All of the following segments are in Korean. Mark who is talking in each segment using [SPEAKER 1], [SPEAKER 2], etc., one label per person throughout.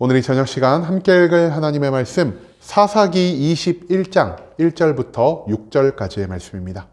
[SPEAKER 1] 오늘 이 저녁 시간 함께 읽을 하나님의 말씀 사사기 21장 1절부터 6절까지의 말씀입니다.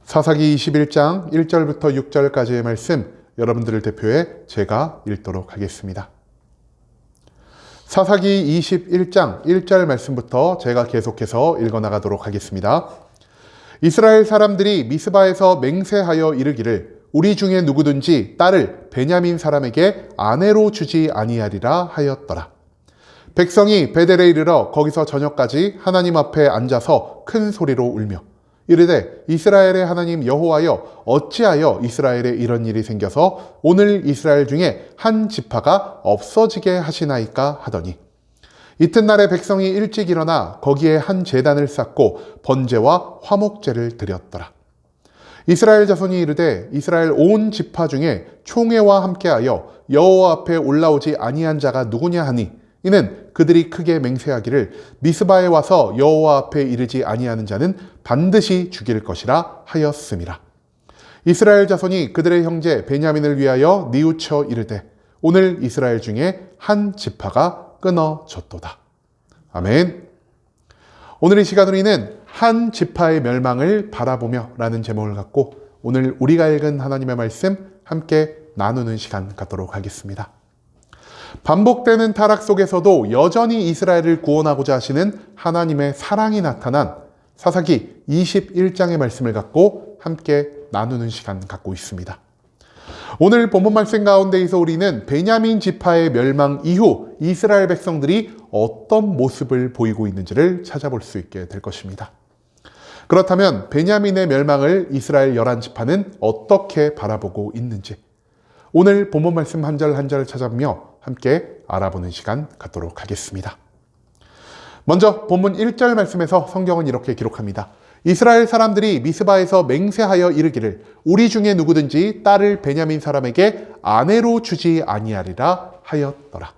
[SPEAKER 1] 사사기 21장 1절부터 6절까지의 말씀 여러분들을 대표해 제가 읽도록 하겠습니다. 사사기 21장 1절 말씀부터 제가 계속해서 읽어나가도록 하겠습니다. 이스라엘 사람들이 미스바에서 맹세하여 이르기를 우리 중에 누구든지 딸을 베냐민 사람에게 아내로 주지 아니하리라 하였더라. 백성이 베델에 이르러 거기서 저녁까지 하나님 앞에 앉아서 큰 소리로 울며 이르되 이스라엘의 하나님 여호와여 어찌하여 이스라엘에 이런 일이 생겨서 오늘 이스라엘 중에 한 지파가 없어지게 하시나이까 하더니 이튿날에 백성이 일찍 일어나 거기에 한 제단을 쌓고 번제와 화목제를 드렸더라. 이스라엘 자손이 이르되 이스라엘 온 지파 중에 총회와 함께하여 여호와 앞에 올라오지 아니한 자가 누구냐 하니 이는 그들이 크게 맹세하기를 미스바에 와서 여호와 앞에 이르지 아니하는 자는 반드시 죽일 것이라 하였음이라. 이스라엘 자손이 그들의 형제 베냐민을 위하여 뉘우쳐 이르되 오늘 이스라엘 중에 한 지파가 끊어졌도다. 아멘. 오늘 이 시간 우리는 한 지파의 멸망을 바라보며 라는 제목을 갖고 오늘 우리가 읽은 하나님의 말씀 함께 나누는 시간 갖도록 하겠습니다. 반복되는 타락 속에서도 여전히 이스라엘을 구원하고자 하시는 하나님의 사랑이 나타난 사사기 21장의 말씀을 갖고 함께 나누는 시간 갖고 있습니다. 오늘 본문 말씀 가운데에서 우리는 베냐민 지파의 멸망 이후 이스라엘 백성들이 어떤 모습을 보이고 있는지를 찾아볼 수 있게 될 것입니다. 그렇다면 베냐민의 멸망을 이스라엘 11지파는 어떻게 바라보고 있는지 오늘 본문 말씀 한 절 한 절 찾아보며 함께 알아보는 시간 갖도록 하겠습니다. 먼저 본문 1절 말씀에서 성경은 이렇게 기록합니다. 이스라엘 사람들이 미스바에서 맹세하여 이르기를 우리 중에 누구든지 딸을 베냐민 사람에게 아내로 주지 아니하리라 하였더라.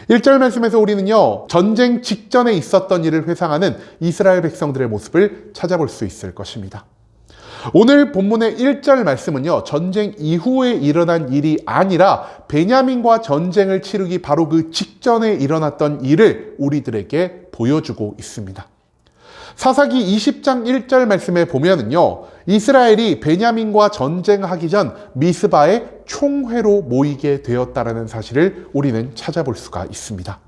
[SPEAKER 1] 1절 말씀에서 우리는요, 전쟁 직전에 있었던 일을 회상하는 이스라엘 백성들의 모습을 찾아볼 수 있을 것입니다. 오늘 본문의 1절 말씀은요, 전쟁 이후에 일어난 일이 아니라 베냐민과 전쟁을 치르기 바로 그 직전에 일어났던 일을 우리들에게 보여주고 있습니다. 사사기 20장 1절 말씀에 보면은요, 이스라엘이 베냐민과 전쟁하기 전 미스바에 총회로 모이게 되었다라는 사실을 우리는 찾아볼 수가 있습니다.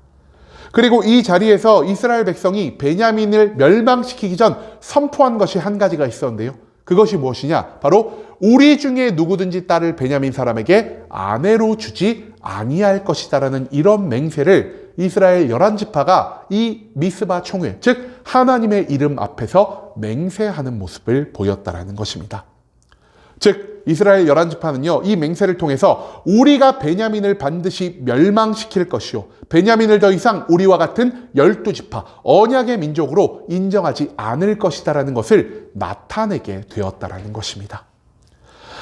[SPEAKER 1] 그리고 이 자리에서 이스라엘 백성이 베냐민을 멸망시키기 전 선포한 것이 한 가지가 있었는데요. 그것이 무엇이냐? 바로 우리 중에 누구든지 딸을 베냐민 사람에게 아내로 주지 아니할 것이다라는 이런 맹세를 이스라엘 11지파가 이 미스바 총회, 즉 하나님의 이름 앞에서 맹세하는 모습을 보였다라는 것입니다. 즉 이스라엘 11지파는요, 이 맹세를 통해서 우리가 베냐민을 반드시 멸망시킬 것이요, 베냐민을 더 이상 우리와 같은 12지파, 언약의 민족으로 인정하지 않을 것이다라는 것을 나타내게 되었다라는 것입니다.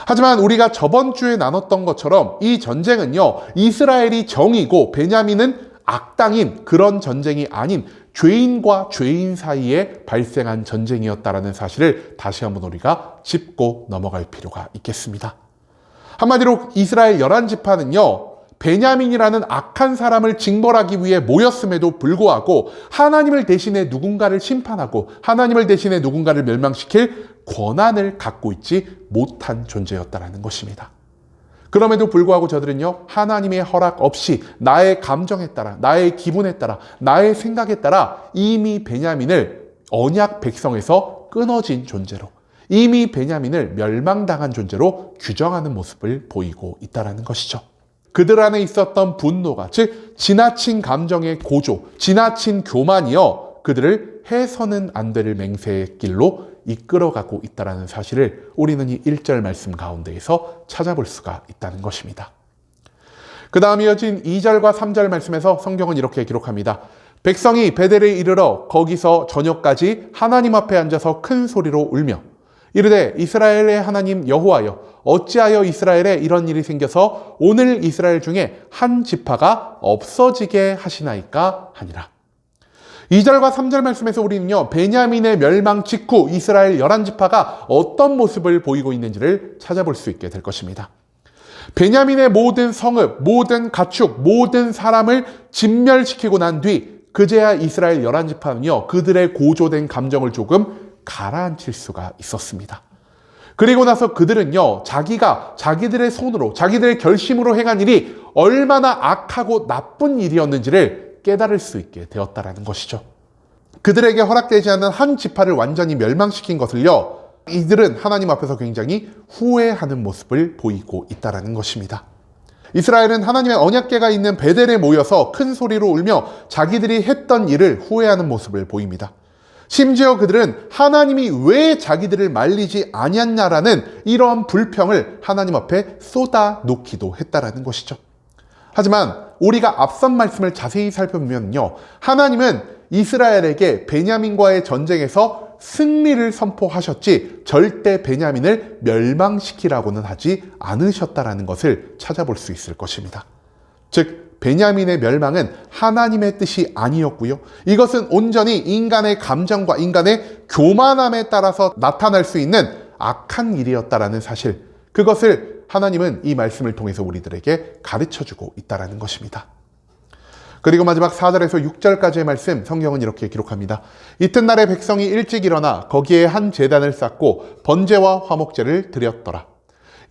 [SPEAKER 1] 하지만 우리가 저번 주에 나눴던 것처럼 이 전쟁은요, 이스라엘이 정이고 베냐민은 악당인 그런 전쟁이 아닌 죄인과 죄인 사이에 발생한 전쟁이었다라는 사실을 다시 한번 우리가 짚고 넘어갈 필요가 있겠습니다. 한마디로 이스라엘 11지파는요, 베냐민이라는 악한 사람을 징벌하기 위해 모였음에도 불구하고 하나님을 대신해 누군가를 심판하고 하나님을 대신해 누군가를 멸망시킬 권한을 갖고 있지 못한 존재였다라는 것입니다. 그럼에도 불구하고 저들은요, 하나님의 허락 없이 나의 감정에 따라, 나의 기분에 따라, 나의 생각에 따라 이미 베냐민을 언약 백성에서 끊어진 존재로, 이미 베냐민을 멸망당한 존재로 규정하는 모습을 보이고 있다는 것이죠. 그들 안에 있었던 분노가, 즉 지나친 감정의 고조, 지나친 교만이요, 그들을 해서는 안 될 맹세의 길로 이끌어가고 있다는 사실을 우리는 이 1절 말씀 가운데에서 찾아볼 수가 있다는 것입니다. 그 다음 이어진 2절과 3절 말씀에서 성경은 이렇게 기록합니다. 백성이 베델에 이르러 거기서 저녁까지 하나님 앞에 앉아서 큰 소리로 울며 이르되 이스라엘의 하나님 여호와여 어찌하여 이스라엘에 이런 일이 생겨서 오늘 이스라엘 중에 한 지파가 없어지게 하시나이까 하니라. 2절과 3절 말씀에서 우리는요, 베냐민의 멸망 직후 이스라엘 11지파가 어떤 모습을 보이고 있는지를 찾아볼 수 있게 될 것입니다. 베냐민의 모든 성읍, 모든 가축, 모든 사람을 진멸시키고 난 뒤 그제야 이스라엘 11지파는요, 그들의 고조된 감정을 조금 가라앉힐 수가 있었습니다. 그리고 나서 그들은요, 자기들의 손으로, 자기들의 결심으로 행한 일이 얼마나 악하고 나쁜 일이었는지를 깨달을 수 있게 되었다라는 것이죠. 그들에게 허락되지 않은 한 지파를 완전히 멸망시킨 것을요, 이들은 하나님 앞에서 굉장히 후회하는 모습을 보이고 있다는 것입니다. 이스라엘은 하나님의 언약궤가 있는 베델에 모여서 큰 소리로 울며 자기들이 했던 일을 후회하는 모습을 보입니다. 심지어 그들은 하나님이 왜 자기들을 말리지 아니했냐라는 이러한 불평을 하나님 앞에 쏟아놓기도 했다라는 것이죠. 하지만 우리가 앞선 말씀을 자세히 살펴보면요, 하나님은 이스라엘에게 베냐민과의 전쟁에서 승리를 선포하셨지 절대 베냐민을 멸망시키라고는 하지 않으셨다라는 것을 찾아볼 수 있을 것입니다. 즉 베냐민의 멸망은 하나님의 뜻이 아니었고요, 이것은 온전히 인간의 감정과 인간의 교만함에 따라서 나타날 수 있는 악한 일이었다라는 사실, 그것을 하나님은 이 말씀을 통해서 우리들에게 가르쳐주고 있다는 것입니다. 그리고 마지막 4절에서 6절까지의 말씀, 성경은 이렇게 기록합니다. 이튿날에 백성이 일찍 일어나 거기에 한 제단을 쌓고 번제와 화목제를 드렸더라.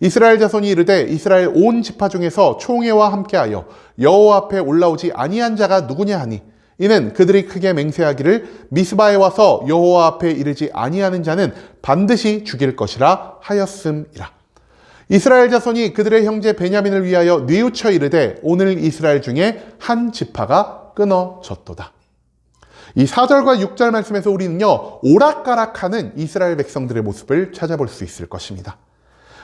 [SPEAKER 1] 이스라엘 자손이 이르되 이스라엘 온 지파 중에서 총회와 함께하여 여호와 앞에 올라오지 아니한 자가 누구냐 하니, 이는 그들이 크게 맹세하기를 미스바에 와서 여호와 앞에 이르지 아니하는 자는 반드시 죽일 것이라 하였음이라. 이스라엘 자손이 그들의 형제 베냐민을 위하여 뉘우쳐 이르되 오늘 이스라엘 중에 한 지파가 끊어졌도다. 이 4절과 6절 말씀에서 우리는요, 오락가락하는 이스라엘 백성들의 모습을 찾아볼 수 있을 것입니다.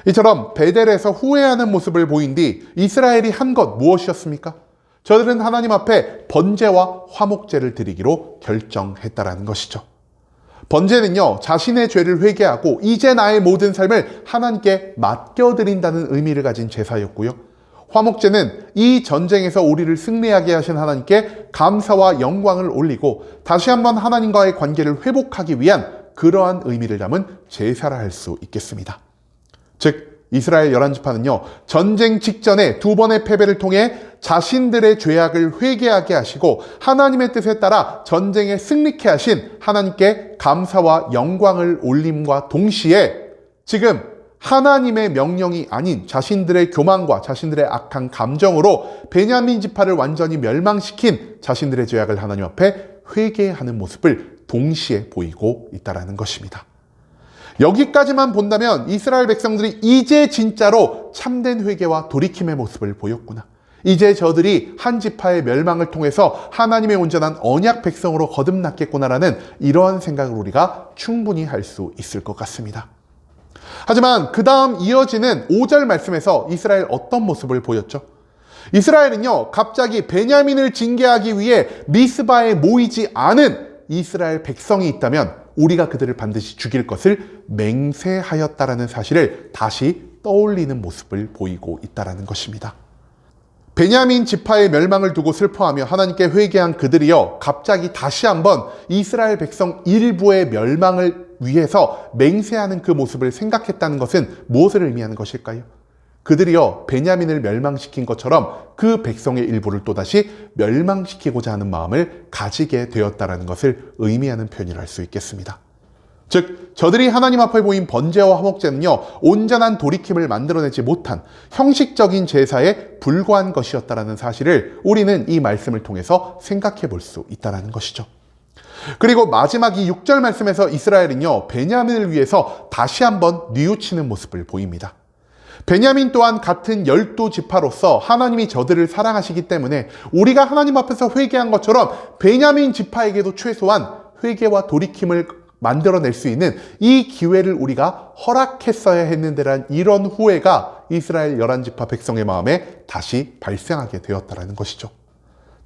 [SPEAKER 1] 이처럼 베델에서 후회하는 모습을 보인 뒤 이스라엘이 한 것 무엇이었습니까? 저들은 하나님 앞에 번제와 화목제를 드리기로 결정했다라는 것이죠. 번제는요, 자신의 죄를 회개하고 이제 나의 모든 삶을 하나님께 맡겨드린다는 의미를 가진 제사였고요, 화목제는 이 전쟁에서 우리를 승리하게 하신 하나님께 감사와 영광을 올리고 다시 한번 하나님과의 관계를 회복하기 위한 그러한 의미를 담은 제사라 할 수 있겠습니다. 즉 이스라엘 11지파는요, 전쟁 직전에 두 번의 패배를 통해 자신들의 죄악을 회개하게 하시고 하나님의 뜻에 따라 전쟁에 승리케 하신 하나님께 감사와 영광을 올림과 동시에 지금 하나님의 명령이 아닌 자신들의 교만과 자신들의 악한 감정으로 베냐민 지파를 완전히 멸망시킨 자신들의 죄악을 하나님 앞에 회개하는 모습을 동시에 보이고 있다는 것입니다. 여기까지만 본다면 이스라엘 백성들이 이제 진짜로 참된 회개와 돌이킴의 모습을 보였구나, 이제 저들이 한 지파의 멸망을 통해서 하나님의 온전한 언약 백성으로 거듭났겠구나라는 이러한 생각을 우리가 충분히 할 수 있을 것 같습니다. 하지만 그 다음 이어지는 5절 말씀에서 이스라엘 어떤 모습을 보였죠? 이스라엘은요, 갑자기 베냐민을 징계하기 위해 미스바에 모이지 않은 이스라엘 백성이 있다면 우리가 그들을 반드시 죽일 것을 맹세하였다라는 사실을 다시 떠올리는 모습을 보이고 있다는 것입니다. 베냐민 지파의 멸망을 두고 슬퍼하며 하나님께 회개한 그들이요, 갑자기 다시 한번 이스라엘 백성 일부의 멸망을 위해서 맹세하는 그 모습을 생각했다는 것은 무엇을 의미하는 것일까요? 그들이요, 베냐민을 멸망시킨 것처럼 그 백성의 일부를 또다시 멸망시키고자 하는 마음을 가지게 되었다는 것을 의미하는 표현이라 할 수 있겠습니다. 즉 저들이 하나님 앞에 보인 번제와 화목제는요, 온전한 돌이킴을 만들어내지 못한 형식적인 제사에 불과한 것이었다는 사실을 우리는 이 말씀을 통해서 생각해 볼 수 있다는 것이죠. 그리고 마지막 이 6절 말씀에서 이스라엘은요, 베냐민을 위해서 다시 한번 뉘우치는 모습을 보입니다. 베냐민 또한 같은 12지파로서 하나님이 저들을 사랑하시기 때문에 우리가 하나님 앞에서 회개한 것처럼 베냐민 지파에게도 최소한 회개와 돌이킴을 만들어낼 수 있는 이 기회를 우리가 허락했어야 했는데란 이런 후회가 이스라엘 11지파 백성의 마음에 다시 발생하게 되었다는 것이죠.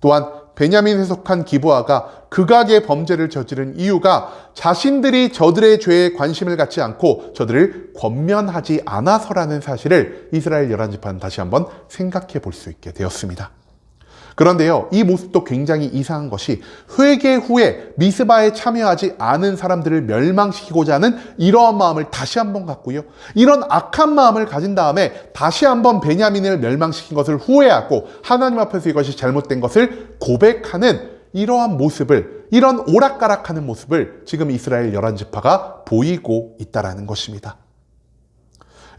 [SPEAKER 1] 또한 베냐민에 속한 기브아가 극악의 범죄를 저지른 이유가 자신들이 저들의 죄에 관심을 갖지 않고 저들을 권면하지 않아서라는 사실을 이스라엘 11지파는 다시 한번 생각해 볼 수 있게 되었습니다. 그런데요, 이 모습도 굉장히 이상한 것이 회개 후에 미스바에 참여하지 않은 사람들을 멸망시키고자 하는 이러한 마음을 다시 한번 갖고요. 이런 악한 마음을 가진 다음에 다시 한번 베냐민을 멸망시킨 것을 후회하고 하나님 앞에서 이것이 잘못된 것을 고백하는 이러한 모습을, 이런 오락가락하는 모습을 지금 이스라엘 11지파가 보이고 있다는 것입니다.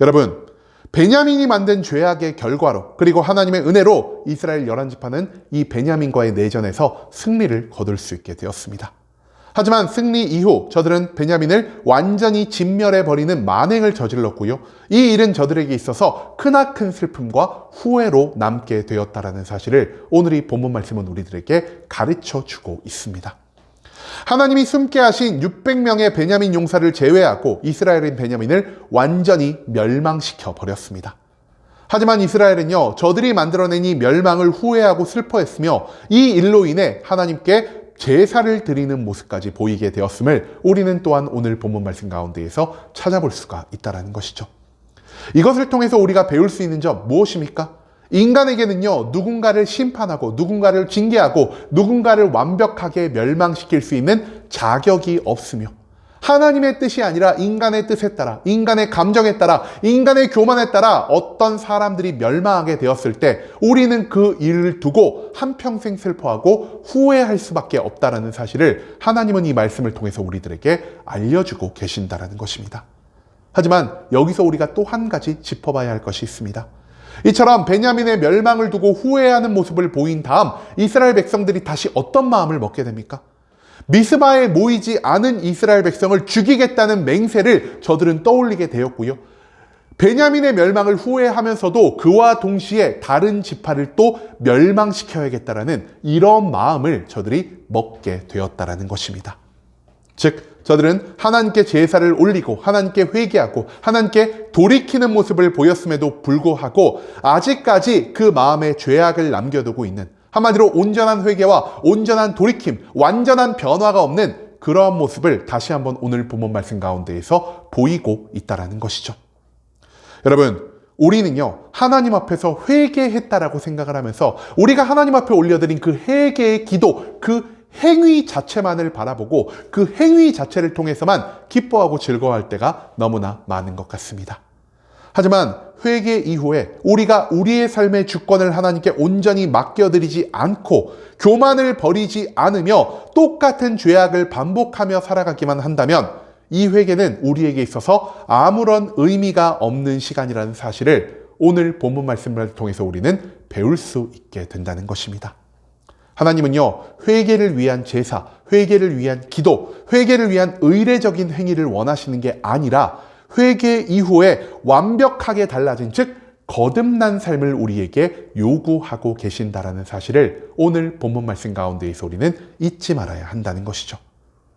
[SPEAKER 1] 여러분, 베냐민이 만든 죄악의 결과로 그리고 하나님의 은혜로 이스라엘 11지파는 이 베냐민과의 내전에서 승리를 거둘 수 있게 되었습니다. 하지만 승리 이후 저들은 베냐민을 완전히 진멸해버리는 만행을 저질렀고요. 이 일은 저들에게 있어서 크나큰 슬픔과 후회로 남게 되었다는 사실을 오늘 이 본문 말씀은 우리들에게 가르쳐주고 있습니다. 하나님이 숨게 하신 600명의 베냐민 용사를 제외하고 이스라엘인 베냐민을 완전히 멸망시켜 버렸습니다. 하지만 이스라엘은요, 저들이 만들어낸 이 멸망을 후회하고 슬퍼했으며 이 일로 인해 하나님께 제사를 드리는 모습까지 보이게 되었음을 우리는 또한 오늘 본문 말씀 가운데에서 찾아볼 수가 있다는 것이죠. 이것을 통해서 우리가 배울 수 있는 점 무엇입니까? 인간에게는요, 누군가를 심판하고 누군가를 징계하고 누군가를 완벽하게 멸망시킬 수 있는 자격이 없으며 하나님의 뜻이 아니라 인간의 뜻에 따라, 인간의 감정에 따라, 인간의 교만에 따라 어떤 사람들이 멸망하게 되었을 때 우리는 그 일을 두고 한평생 슬퍼하고 후회할 수밖에 없다는 사실을 하나님은 이 말씀을 통해서 우리들에게 알려주고 계신다는 것입니다. 하지만 여기서 우리가 또 한 가지 짚어봐야 할 것이 있습니다. 이처럼 베냐민의 멸망을 두고 후회하는 모습을 보인 다음 이스라엘 백성들이 다시 어떤 마음을 먹게 됩니까? 미스바에 모이지 않은 이스라엘 백성을 죽이겠다는 맹세를 저들은 떠올리게 되었고요. 베냐민의 멸망을 후회하면서도 그와 동시에 다른 지파를 또 멸망시켜야겠다라는 이런 마음을 저들이 먹게 되었다라는 것입니다. 즉, 저들은 하나님께 제사를 올리고 하나님께 회개하고 하나님께 돌이키는 모습을 보였음에도 불구하고 아직까지 그 마음에 죄악을 남겨두고 있는, 한마디로 온전한 회개와 온전한 돌이킴, 완전한 변화가 없는 그러한 모습을 다시 한번 오늘 본문 말씀 가운데에서 보이고 있다는 것이죠. 여러분, 우리는요, 하나님 앞에서 회개했다라고 생각을 하면서 우리가 하나님 앞에 올려드린 그 회개의 기도, 그 행위 자체만을 바라보고 그 행위 자체를 통해서만 기뻐하고 즐거워할 때가 너무나 많은 것 같습니다. 하지만 회개 이후에 우리가 우리의 삶의 주권을 하나님께 온전히 맡겨드리지 않고 교만을 버리지 않으며 똑같은 죄악을 반복하며 살아가기만 한다면 이 회개는 우리에게 있어서 아무런 의미가 없는 시간이라는 사실을 오늘 본문 말씀을 통해서 우리는 배울 수 있게 된다는 것입니다. 하나님은요, 회개를 위한 제사, 회개를 위한 기도, 회개를 위한 의례적인 행위를 원하시는 게 아니라 회개 이후에 완벽하게 달라진, 즉 거듭난 삶을 우리에게 요구하고 계신다라는 사실을 오늘 본문 말씀 가운데에서 우리는 잊지 말아야 한다는 것이죠.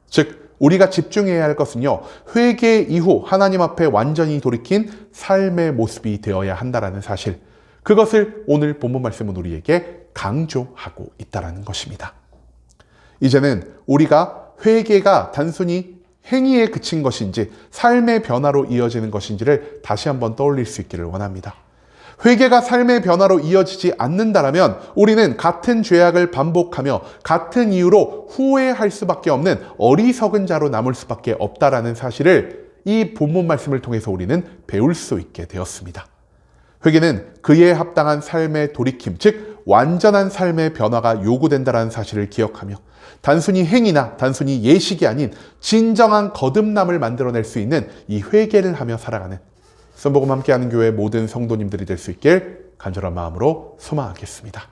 [SPEAKER 1] 즉 우리가 집중해야 할 것은요, 회개 이후 하나님 앞에 완전히 돌이킨 삶의 모습이 되어야 한다라는 사실, 그것을 오늘 본문 말씀은 우리에게 강조하고 있다는 것입니다. 이제는 우리가 회개가 단순히 행위에 그친 것인지 삶의 변화로 이어지는 것인지를 다시 한번 떠올릴 수 있기를 원합니다. 회개가 삶의 변화로 이어지지 않는다라면 우리는 같은 죄악을 반복하며 같은 이유로 후회할 수밖에 없는 어리석은 자로 남을 수밖에 없다라는 사실을 이 본문 말씀을 통해서 우리는 배울 수 있게 되었습니다. 회개는 그에 합당한 삶의 돌이킴, 즉 완전한 삶의 변화가 요구된다는 사실을 기억하며 단순히 행위나 단순히 예식이 아닌 진정한 거듭남을 만들어낼 수 있는 이 회개를 하며 살아가는 썸복음 함께하는 교회 모든 성도님들이 될 수 있길 간절한 마음으로 소망하겠습니다.